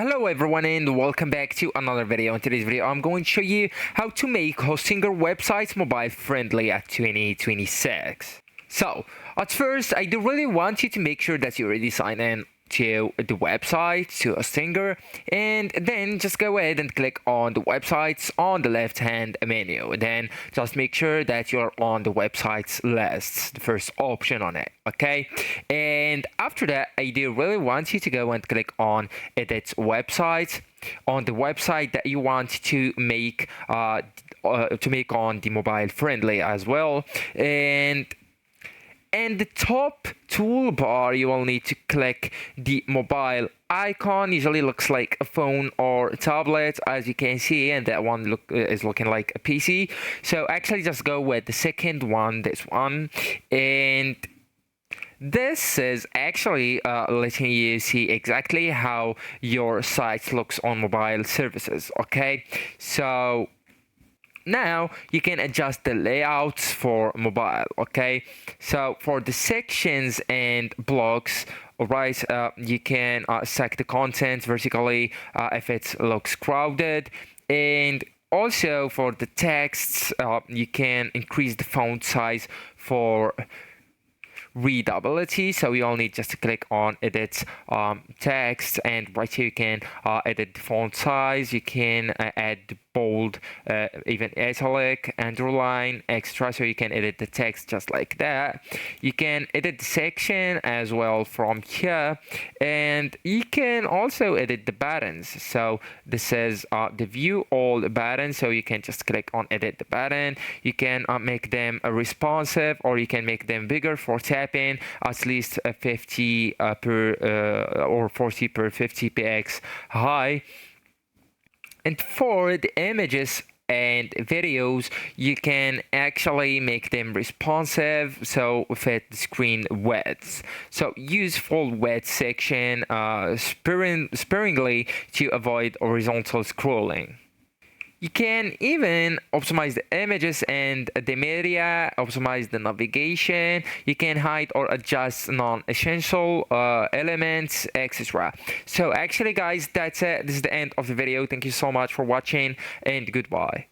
Hello everyone and welcome back to another video. In today's video I'm going to show you how to make hosting your websites mobile friendly at 2026. So at first I do really want you to make sure that you already sign in to the website, to Hostinger, and then just go ahead and click on the websites on the left hand menu. Then just make sure that you're on the websites list, the first option on it, okay? And after that I do really want you to go and click on edit website on the website that you want to make on the mobile friendly as well. And the top toolbar, you will need to click the mobile icon. Usually looks like a phone or a tablet, as you can see, and that one is looking like a PC. So actually just go with the second one, this one, and this is actually letting you see exactly how your site looks on mobile services. Okay, so now you can adjust the layouts for mobile. Okay, so for the sections and blocks, alright, you can set the content vertically if it looks crowded, and also for the texts you can increase the font size for readability. So you only just click on edit text, and right here you can edit the font size. You can add the bold, even italic, underline, extra, so you can edit the text just like that. You can edit the section as well from here, and you can also edit the buttons. So this is the view all buttons, so you can just click on edit the button. You can make them responsive, or you can make them bigger for tapping, at least 50 or 40 per 50 px high. And for the images and videos, you can actually make them responsive, so fit the screen width. So use full width section sparingly to avoid horizontal scrolling. You can even optimize the images and the media, optimize the navigation. You can hide or adjust non-essential elements, etc. So actually guys, that's it. This is the end of the video. Thank you so much for watching, and goodbye.